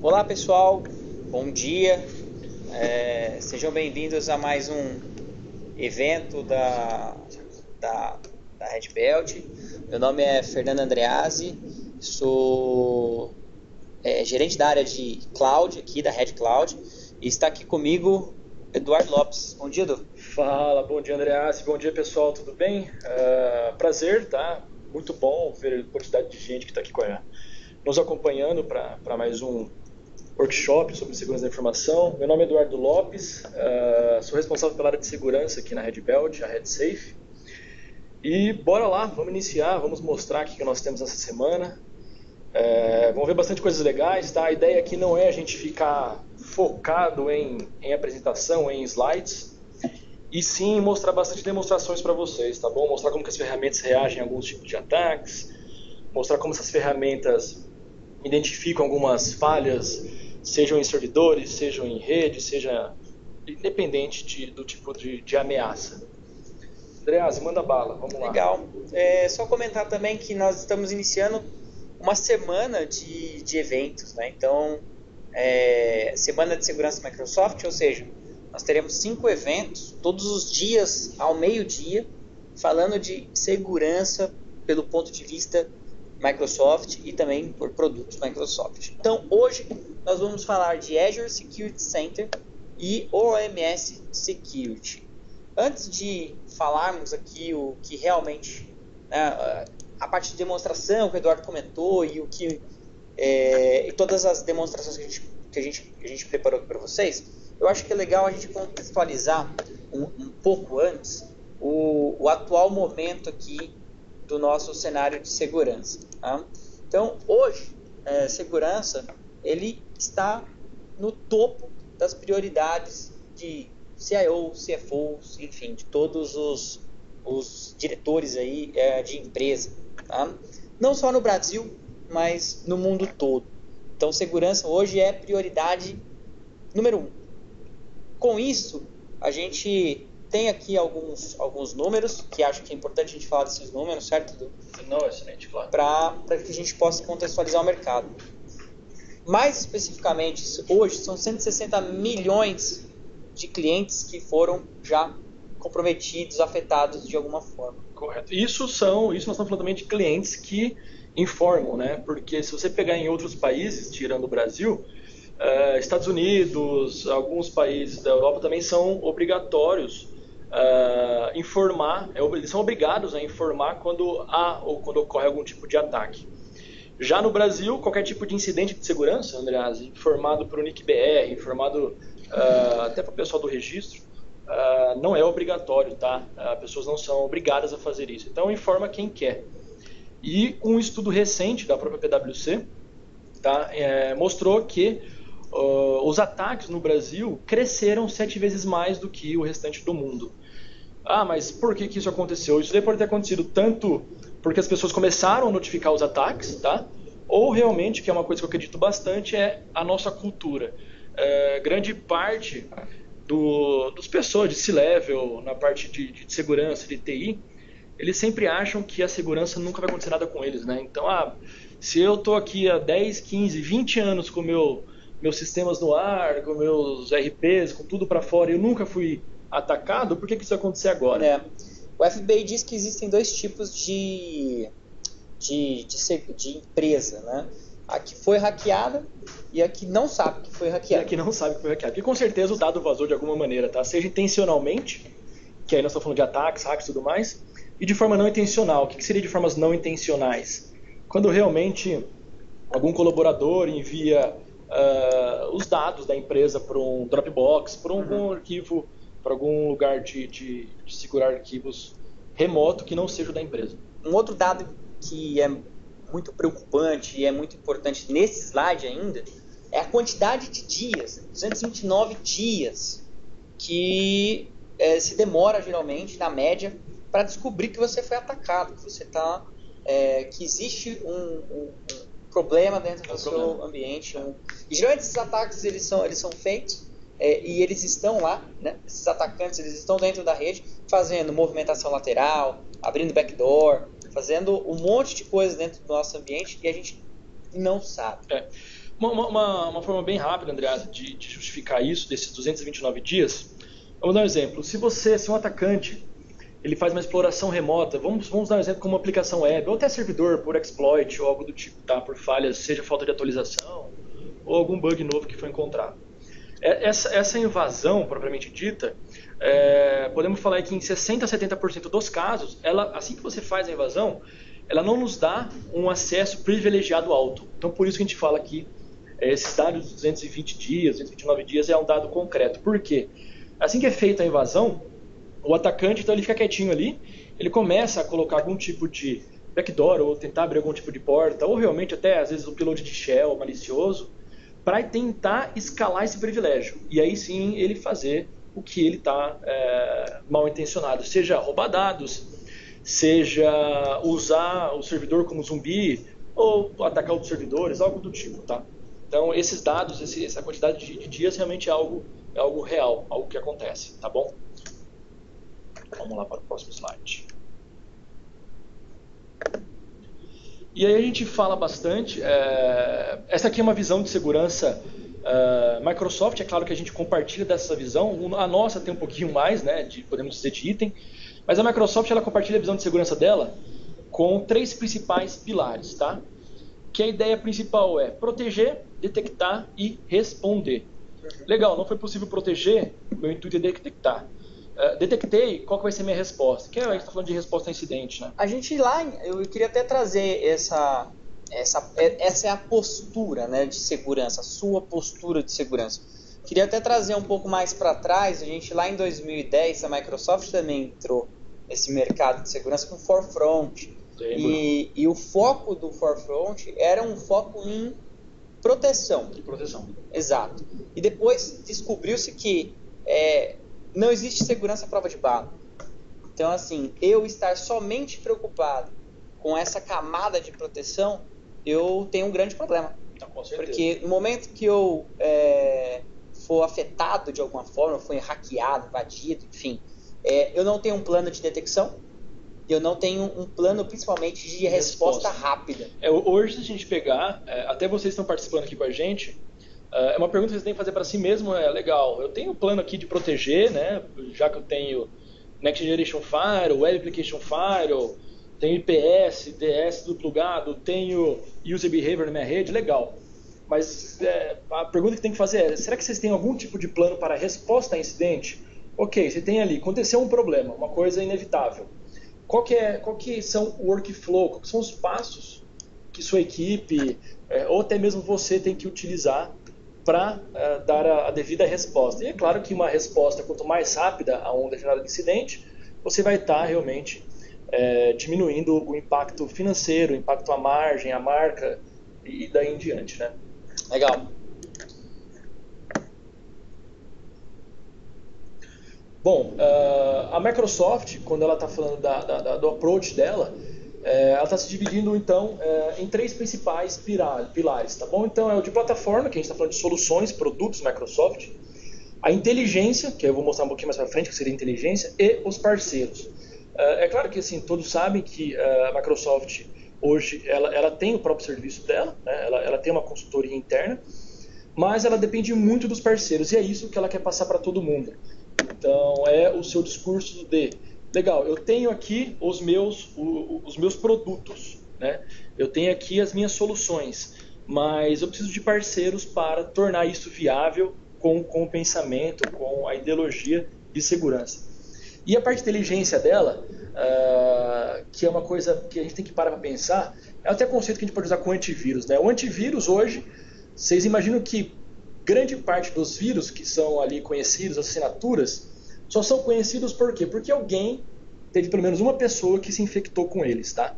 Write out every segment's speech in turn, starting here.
Olá pessoal, bom dia, sejam bem-vindos a mais um evento da Red Belt. Meu nome é Fernando Andreazzi, sou gerente da área de Cloud aqui da Red Cloud e está aqui comigo Eduardo Lopes. Bom dia, Edu. Fala, bom dia Andreassi, bom dia pessoal, tudo bem? Prazer, tá? Muito bom ver a quantidade de gente que está aqui nos acompanhando para mais um workshop sobre segurança da informação. Meu nome é Eduardo Lopes, sou responsável pela área de segurança aqui na Red Belt, a Red Safe. E bora lá, vamos iniciar, vamos mostrar o que nós temos essa semana. Vamos ver bastante coisas legais, tá? A ideia aqui não é a gente ficar focado em apresentação, em slides, e sim mostrar bastante demonstrações para vocês, tá bom? Mostrar como que as ferramentas reagem a alguns tipos de ataques, mostrar como essas ferramentas identificam algumas falhas, sejam em servidores, sejam em rede, seja independente do tipo de ameaça. Andreassi, manda bala, vamos lá. Legal. Só comentar também que nós estamos iniciando uma semana de eventos, né? Então, Semana de Segurança Microsoft, ou seja, nós teremos 5 eventos, todos os dias ao meio-dia, falando de segurança pelo ponto de vista Microsoft e também por produtos Microsoft. Então, hoje nós vamos falar de Azure Security Center e OMS Security. Antes de falarmos aqui o que realmente, né, a parte de demonstração que o Eduardo comentou e e todas as demonstrações que a gente preparou aqui para vocês, eu acho que é legal a gente contextualizar um pouco antes o atual momento aqui do nosso cenário de segurança. Tá? Então, hoje, segurança ele está no topo das prioridades de CIOs, CFOs, enfim, de todos os diretores aí, de empresa. Tá? Não só no Brasil, mas no mundo todo. Então, segurança hoje é prioridade número 1. Com isso, a gente tem aqui alguns números, que acho que é importante a gente falar desses números, certo? Não, excelente, claro. Para que a gente possa contextualizar o mercado. Mais especificamente, hoje são 160 milhões de clientes que foram já comprometidos, afetados de alguma forma. Correto. Isso nós estamos falando também de clientes que informam, né? Porque se você pegar em outros países, tirando o Brasil, Estados Unidos, alguns países da Europa também são obrigatórios informar, eles são obrigados a informar quando há ou quando ocorre algum tipo de ataque. Já no Brasil, qualquer tipo de incidente de segurança, Andreassi, informado para o NIC-BR, informado até para o pessoal do registro, não é obrigatório, tá? As pessoas não são obrigadas a fazer isso. Então, informa quem quer. E um estudo recente da própria PwC, tá, mostrou que os ataques no Brasil cresceram 7 vezes mais do que o restante do mundo. Mas por que isso aconteceu? Isso pode ter acontecido tanto porque as pessoas começaram a notificar os ataques, tá? Ou realmente, que é uma coisa que eu acredito bastante, é a nossa cultura. Grande parte dos pessoas de C-Level, na parte de segurança, de TI, eles sempre acham que a segurança nunca vai acontecer nada com eles, né? Então, se eu estou aqui há 10, 15, 20 anos com meus sistemas no ar, com meus RPs, com tudo para fora, e eu nunca fui atacado, por que isso vai acontecer agora? O FBI diz que existem 2 tipos de empresa, né? A que foi hackeada e a que não sabe que foi hackeada. Porque com certeza o dado vazou de alguma maneira, tá? Seja intencionalmente, que aí nós estamos falando de ataques, hacks e tudo mais, e de forma não intencional. O que seria de formas não intencionais? Quando realmente algum colaborador envia os dados da empresa para um Dropbox, para algum arquivo, para algum lugar de segurar arquivos remoto que não seja o da empresa. Um outro dado que é muito preocupante e é muito importante nesse slide ainda é a quantidade de dias, 229 dias, que se demora geralmente, na média, para descobrir que você foi atacado, que existe um problema dentro do seu ambiente. E geralmente esses ataques eles são feitos e eles estão lá, né? Esses atacantes eles estão dentro da rede fazendo movimentação lateral, abrindo backdoor, fazendo um monte de coisas dentro do nosso ambiente e a gente não sabe. Uma forma bem rápida, Andreas, de justificar isso, desses 229 dias, vamos dar um exemplo. Se um atacante ele faz uma exploração remota, vamos dar um exemplo como uma aplicação web, ou até servidor por exploit ou algo do tipo, tá? Por falhas, seja falta de atualização ou algum bug novo que foi encontrado. Essa invasão, propriamente dita, podemos falar que em 60% a 70% dos casos, assim que você faz a invasão, ela não nos dá um acesso privilegiado alto. Então, por isso que a gente fala que esses dados de 220 dias, 229 dias é um dado concreto. Por quê? Assim que é feita a invasão, o atacante, então, ele fica quietinho ali, ele começa a colocar algum tipo de backdoor, ou tentar abrir algum tipo de porta, ou realmente até, às vezes, um payload de shell malicioso, para tentar escalar esse privilégio. E aí sim ele fazer o que ele está mal intencionado, seja roubar dados, seja usar o servidor como zumbi, ou atacar outros servidores, algo do tipo, tá? Então esses dados, essa quantidade de dias realmente é algo real, algo que acontece, tá bom? Vamos lá para o próximo slide. E aí a gente fala bastante, essa aqui é uma visão de segurança Microsoft, é claro que a gente compartilha dessa visão, a nossa tem um pouquinho mais, né, podemos dizer de item, mas a Microsoft ela compartilha a visão de segurança dela com 3 principais pilares, tá? Que a ideia principal é proteger, detectar e responder. Legal, não foi possível proteger, meu intuito é detectar. Detectei, qual que vai ser a minha resposta? Que a gente está falando de resposta a incidente, né? A gente lá, eu queria até trazer essa é a postura, né, de segurança, a sua postura de segurança. Queria até trazer um pouco mais para trás, a gente lá em 2010, a Microsoft também entrou nesse mercado de segurança com o Forefront. E o foco do Forefront era um foco em proteção. De proteção. Exato. E depois descobriu-se que não existe segurança à prova de bala. Então, assim, eu estar somente preocupado com essa camada de proteção, eu tenho um grande problema. Então, com certeza. Porque no momento que eu for afetado de alguma forma, for hackeado, invadido, enfim, eu não tenho um plano de detecção, eu não tenho um plano principalmente de resposta rápida. Hoje, se a gente pegar, até vocês estão participando aqui com a gente, é uma pergunta que vocês têm que fazer para si mesmo, legal, eu tenho um plano aqui de proteger, né, já que eu tenho Next Generation Firewall, Web Application Firewall, tenho IPS, DS plugado, tenho User Behavior na minha rede, legal. Mas a pergunta que tem que fazer será que vocês têm algum tipo de plano para resposta a incidente? Ok, você tem ali, aconteceu um problema, uma coisa inevitável. Qual que são o workflow, quais são os passos que sua equipe, ou até mesmo você tem que utilizar para dar a devida resposta? E é claro que uma resposta, quanto mais rápida a um determinado incidente, você vai estar realmente diminuindo o impacto financeiro, o impacto à margem, à marca e daí em diante, né? Legal. Bom, a Microsoft, quando ela está falando do approach dela, ela está se dividindo então em 3 principais pilares, tá bom? Então é o de plataforma, que a gente está falando de soluções, produtos Microsoft, a inteligência, que eu vou mostrar um pouquinho mais para frente, que seria a inteligência, e os parceiros. É claro que assim, todos sabem que a Microsoft hoje ela tem o próprio serviço dela, né? ela tem uma consultoria interna, mas ela depende muito dos parceiros, e é isso que ela quer passar para todo mundo. Então é o seu discurso de, legal, eu tenho aqui os meus produtos, né? Eu tenho aqui as minhas soluções, mas eu preciso de parceiros para tornar isso viável com o pensamento, com a ideologia de segurança. E a parte de inteligência dela, que é uma coisa que a gente tem que parar para pensar, é até conceito que a gente pode usar com antivírus, né? O antivírus hoje, vocês imaginam que grande parte dos vírus que são ali conhecidos, as assinaturas, só são conhecidos por quê? Porque alguém teve pelo menos uma pessoa que se infectou com eles, tá?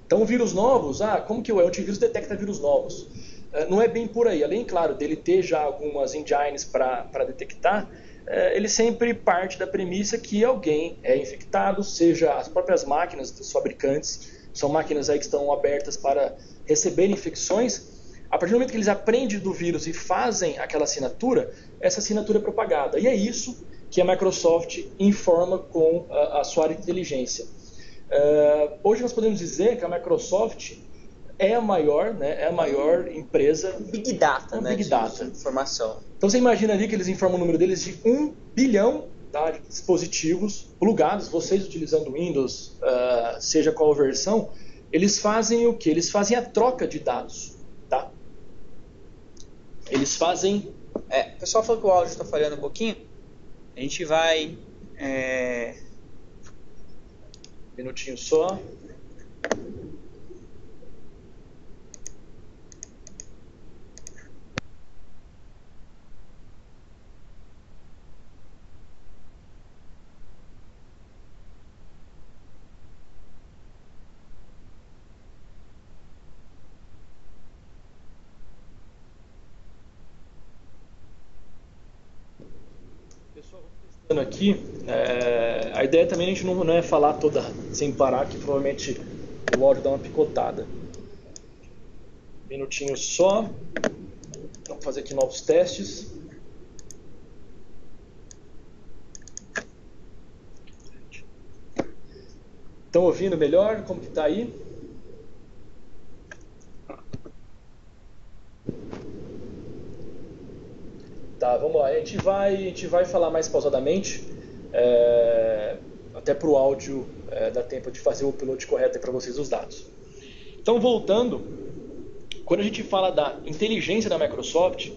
Então, vírus novos, como que o antivírus detecta vírus novos? Não é bem por aí. Além, claro, dele ter já algumas engines para detectar, ele sempre parte da premissa que alguém é infectado, seja as próprias máquinas dos fabricantes, são máquinas aí que estão abertas para receber infecções. A partir do momento que eles aprendem do vírus e fazem aquela assinatura, essa assinatura é propagada. E é isso que a Microsoft informa com a sua área de inteligência. Hoje nós podemos dizer que a Microsoft é a maior, né, é a maior empresa... Big Data, né, Big Data. de informação. Então você imagina ali que eles informam o número deles de 1 bilhão, tá, de dispositivos plugados, vocês utilizando Windows, seja qual versão, eles fazem o quê? Eles fazem a troca de dados, tá? Eles fazem... O pessoal falou que o áudio está falhando um pouquinho. A gente vai... Um minutinho só. Pessoal, testando aqui, a ideia também a gente não é falar toda sem parar, que provavelmente o áudio dá uma picotada. Um minutinho só. Vamos fazer aqui novos testes. Estão ouvindo melhor? Como que está aí? Tá, vamos lá. A gente vai falar mais pausadamente, até para o áudio dar tempo de fazer o upload correto para vocês os dados. Então, voltando, quando a gente fala da inteligência da Microsoft,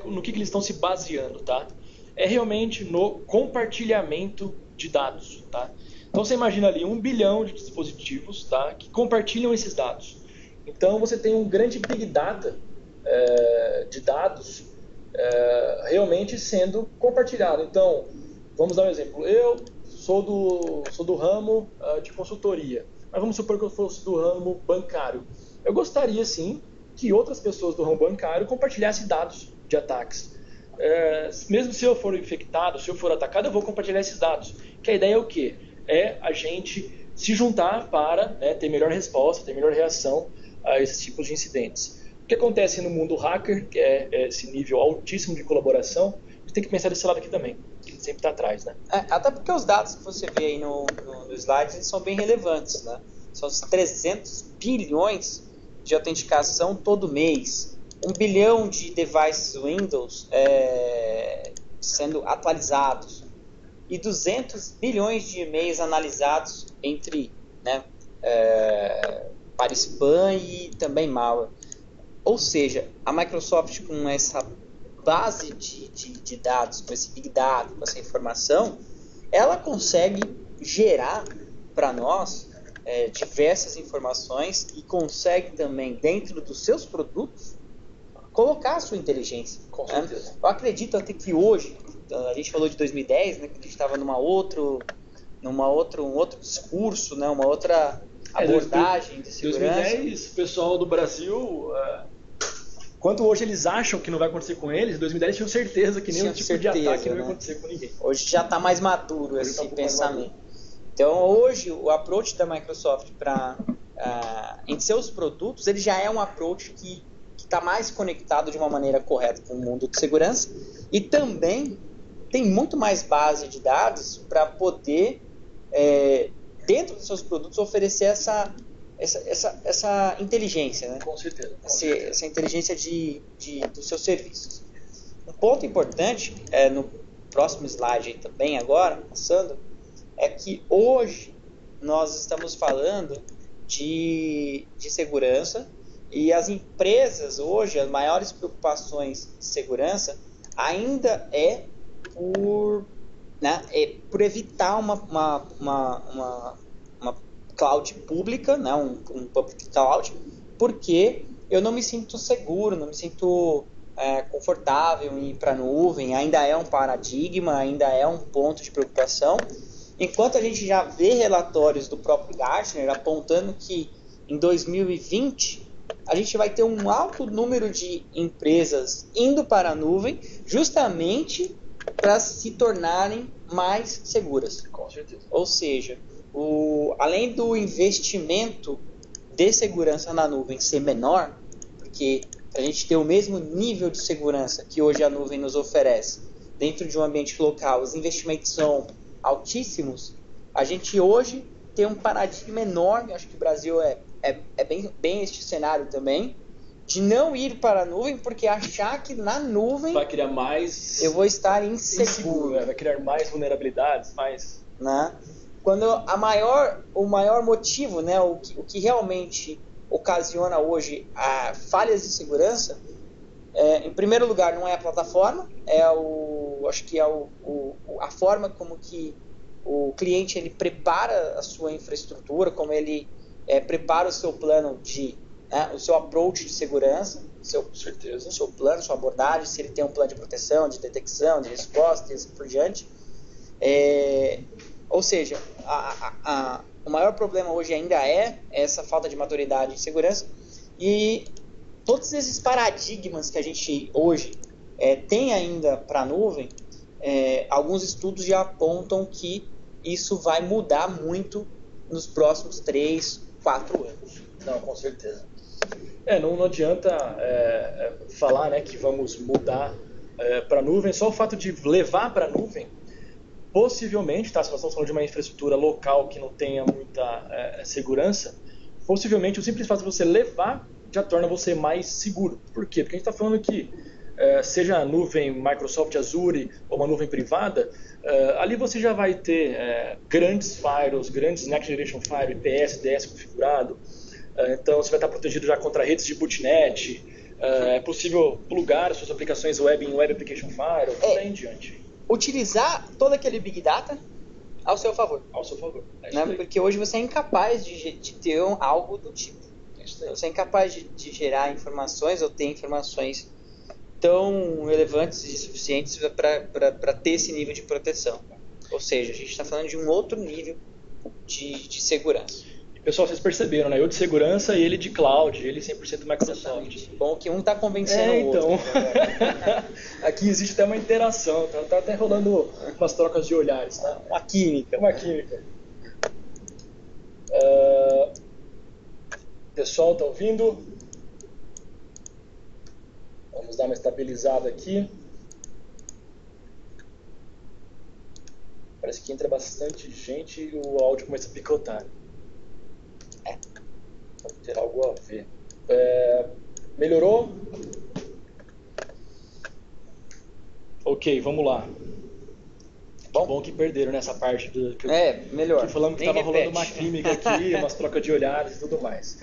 no que eles estão se baseando, tá? É realmente no compartilhamento de dados, tá? Então, você imagina ali 1 bilhão de dispositivos, tá, que compartilham esses dados. Então, você tem um grande Big Data de dados realmente sendo compartilhado. Então, vamos dar um exemplo. Eu sou do ramo de consultoria, mas vamos supor que eu fosse do ramo bancário. Eu gostaria, sim, que outras pessoas do ramo bancário compartilhassem dados de ataques. Mesmo se eu for infectado, se eu for atacado, eu vou compartilhar esses dados. Que a ideia é o quê? É a gente se juntar para, né, ter melhor resposta, ter melhor reação a esses tipos de incidentes. O que acontece no mundo hacker, que é esse nível altíssimo de colaboração, a gente tem que pensar desse lado aqui também, que sempre está atrás, né? Até porque os dados que você vê aí no slide eles são bem relevantes, né? São os 300 bilhões de autenticação todo mês, 1 bilhão de devices Windows sendo atualizados e 200 bilhões de e-mails analisados entre, né, para spam e também malware. Ou seja, a Microsoft, com essa base de dados, com esse Big Data, com essa informação, ela consegue gerar para nós diversas informações e consegue também, dentro dos seus produtos, colocar a sua inteligência. Com certeza. Eu acredito até que hoje, a gente falou de 2010, né, que a gente estava um outro discurso, né, uma outra abordagem de segurança. 2010, o pessoal do Brasil... Quanto hoje eles acham que não vai acontecer com eles, em 2010 tinham certeza que nenhum tipo de ataque não vai acontecer com ninguém. Hoje já está mais maduro esse pensamento. Então hoje o approach da Microsoft em seus produtos, ele já é um approach que está mais conectado de uma maneira correta com o mundo de segurança e também tem muito mais base de dados para poder, dentro dos seus produtos, oferecer essa inteligência, né? Com certeza. Essa inteligência dos seus serviços. Um ponto importante, no próximo slide aí também agora, passando, é que hoje nós estamos falando de segurança e as empresas hoje, as maiores preocupações de segurança ainda por evitar uma cloud pública, né, um public cloud, porque eu não me sinto seguro, não me sinto confortável em ir para a nuvem, ainda é um paradigma, ainda é um ponto de preocupação, enquanto a gente já vê relatórios do próprio Gartner apontando que em 2020 a gente vai ter um alto número de empresas indo para a nuvem justamente para se tornarem mais seguras. Com certeza. Ou seja, além do investimento de segurança na nuvem ser menor, porque a gente ter o mesmo nível de segurança que hoje a nuvem nos oferece dentro de um ambiente local, os investimentos são altíssimos, a gente hoje tem um paradigma enorme, acho que o Brasil é bem este cenário também, de não ir para a nuvem, porque achar que na nuvem vai criar mais... eu vou estar inseguro. Vai criar mais vulnerabilidades, mais... Né? Quando o maior motivo, né, o que realmente ocasiona hoje falhas de segurança, em primeiro lugar, não é a plataforma, acho que é a forma como que o cliente ele prepara a sua infraestrutura, como ele prepara o seu plano o seu approach de segurança, certeza. O seu plano, sua abordagem, se ele tem um plano de proteção, de detecção, de resposta e assim por diante. Ou seja, o maior problema hoje ainda é essa falta de maturidade em segurança, e todos esses paradigmas que a gente hoje tem ainda para a nuvem, alguns estudos já apontam que isso vai mudar muito nos próximos 3, 4 anos. Não, com certeza. Não adianta falar, né, que vamos mudar para a nuvem. Só o fato de levar para a nuvem, possivelmente, tá, se nós estamos falando de uma infraestrutura local que não tenha muita segurança, possivelmente o simples fato de você levar já torna você mais seguro. Por quê? Porque a gente está falando que, seja a nuvem Microsoft Azure ou uma nuvem privada, ali você já vai ter grandes firewalls, grandes Next Generation Firewall, IPS, DS configurado. Então você vai estar protegido já contra redes de bootnet. É possível plugar as suas aplicações web em Web Application Firewall, e daí em diante. Utilizar todo aquele Big Data ao seu favor. Ao seu favor. Né? Porque hoje você é incapaz de ter algo do tipo. Você é incapaz de gerar informações ou ter informações tão relevantes e suficientes para ter esse nível de proteção. Ou seja, a gente está falando de um outro nível de segurança. Pessoal, vocês perceberam, né? Eu de segurança e ele de cloud, ele 100% Microsoft. Exatamente. Bom que um está convencendo o outro. Então, aqui existe até uma interação, tá até rolando umas trocas de olhares, tá? Uma química. Pessoal, tá ouvindo? Vamos dar uma estabilizada aqui. Parece que entra bastante gente e o áudio começa a picotar. Pode ter algo a ver. Melhorou? Ok, vamos lá. Bom que perderam nessa parte melhor. Que falamos que estava rolando uma química aqui, umas trocas de olhares e tudo mais.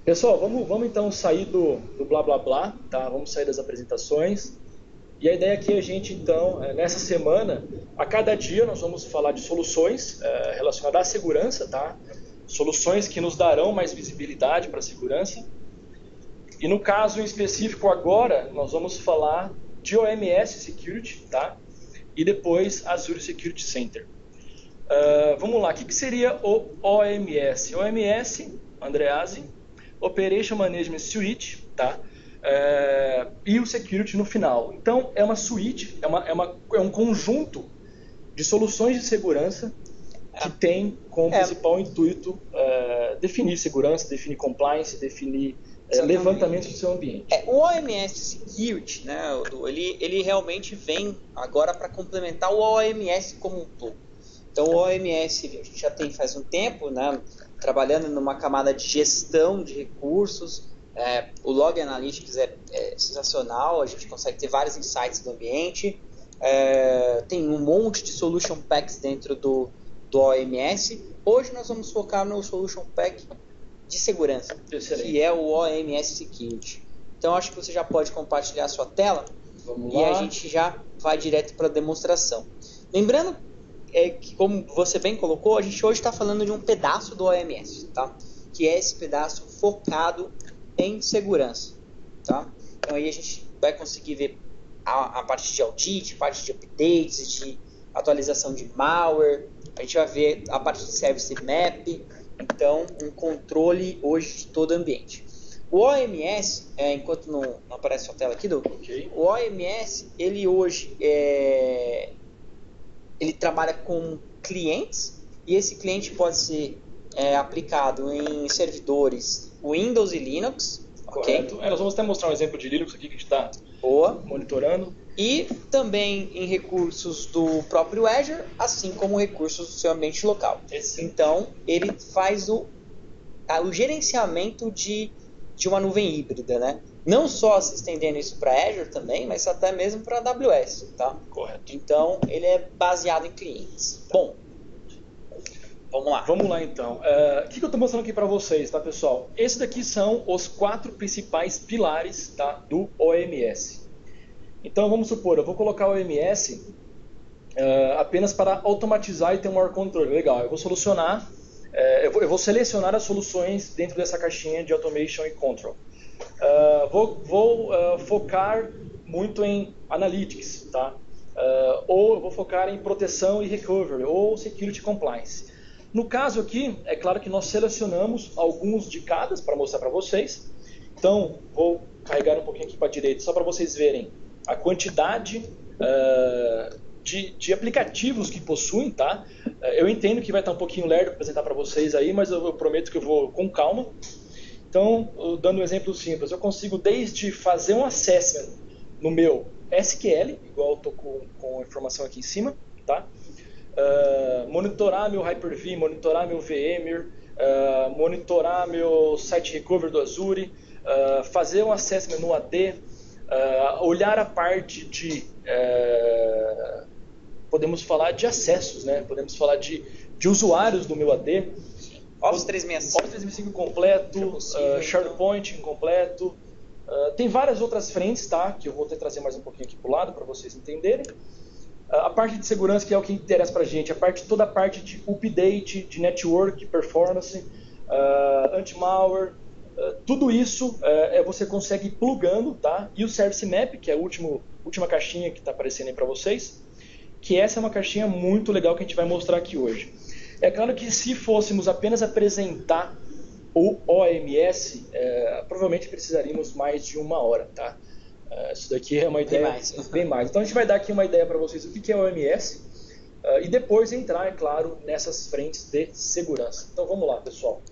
Pessoal, vamos então sair do blá blá blá, tá? Vamos sair das apresentações. E a ideia aqui é a gente então, nessa semana, a cada dia nós vamos falar de soluções relacionadas à segurança, tá? Soluções que nos darão mais visibilidade para a segurança. E no caso em específico agora, nós vamos falar de OMS Security, tá? E depois Azure Security Center. Vamos lá, o que seria o OMS? OMS, Andreasi, Operation Management Suite, tá? E o Security no final. Então é uma suite, é um conjunto de soluções de segurança que tem como principal intuito definir segurança, definir compliance, definir levantamento do seu ambiente. O OMS Security, né, ele realmente vem agora para complementar o OMS como um todo. Então o OMS a gente já tem faz um tempo, né, trabalhando numa camada de gestão de recursos. O Log Analytics é sensacional, a gente consegue ter vários insights do ambiente. Tem um monte de Solution Packs dentro do OMS. Hoje nós vamos focar no Solution Pack de segurança, Excelente. Que é o OMS Security. Então acho que você já pode compartilhar a sua tela. Vamos e lá. A gente já vai direto para a demonstração. Lembrando que, como você bem colocou, a gente hoje está falando de um pedaço do OMS, tá? Que é esse pedaço focado em segurança, tá? Então aí a gente vai conseguir ver a parte de audit, parte de updates, de atualização de malware. A gente vai ver a parte de service map. Então, um controle hoje de todo o ambiente. O OMS, enquanto não aparece a tela aqui, Okay. O OMS, ele hoje ele trabalha com clientes, e esse cliente pode ser aplicado em servidores Windows e Linux. Correto. Nós vamos até mostrar um exemplo de Linux aqui que a gente está monitorando. E também em recursos do próprio Azure, assim como recursos do seu ambiente local. Excelente. Então, ele faz o gerenciamento de uma nuvem híbrida, né? Não só se estendendo isso para Azure também, mas até mesmo para AWS, tá? Correto. Então, ele é baseado em clientes. Bom, vamos lá. Vamos lá, então. O que eu estou mostrando aqui para vocês, tá, pessoal? Esses daqui são os 4 principais pilares, tá, do OMS. Então, vamos supor, eu vou colocar o OMS apenas para automatizar e ter um maior controle. Legal, eu vou solucionar, eu vou selecionar as soluções dentro dessa caixinha de Automation e Control. Vou focar muito em Analytics, tá? Ou eu vou focar em proteção e recovery, ou Security Compliance. No caso aqui, é claro que nós selecionamos alguns de cada para mostrar para vocês. Então, vou carregar um pouquinho aqui para a direita, só para vocês verem a quantidade de aplicativos que possuem, tá? Eu entendo que vai estar um pouquinho lerdo para apresentar para vocês aí, mas eu prometo que eu vou com calma. Então, dando um exemplo simples, eu consigo desde fazer um assessment no meu SQL, igual eu estou com a informação aqui em cima, tá? Monitorar meu Hyper-V, monitorar meu VMware, monitorar meu Site Recovery do Azure, fazer um assessment no AD, olhar a parte de, podemos falar de acessos, né? Podemos falar de usuários do meu AD, Office 365. Office 365 completo, SharePoint incompleto, tem várias outras frentes, tá? Que eu vou até trazer mais um pouquinho aqui para o lado para vocês entenderem. A parte de segurança, que é o que interessa para a gente, toda a parte de update, de network, performance, anti-malware, tudo isso você consegue ir plugando, tá? E o Service Map, que é a última caixinha que está aparecendo aí para vocês, que essa é uma caixinha muito legal que a gente vai mostrar aqui hoje. É claro que se fôssemos apenas apresentar o OMS, provavelmente precisaríamos mais de 1 hora, tá? Isso daqui é uma ideia bem mais. Então a gente vai dar aqui uma ideia para vocês do que é o OMS e depois entrar, é claro, nessas frentes de segurança. Então vamos lá, pessoal.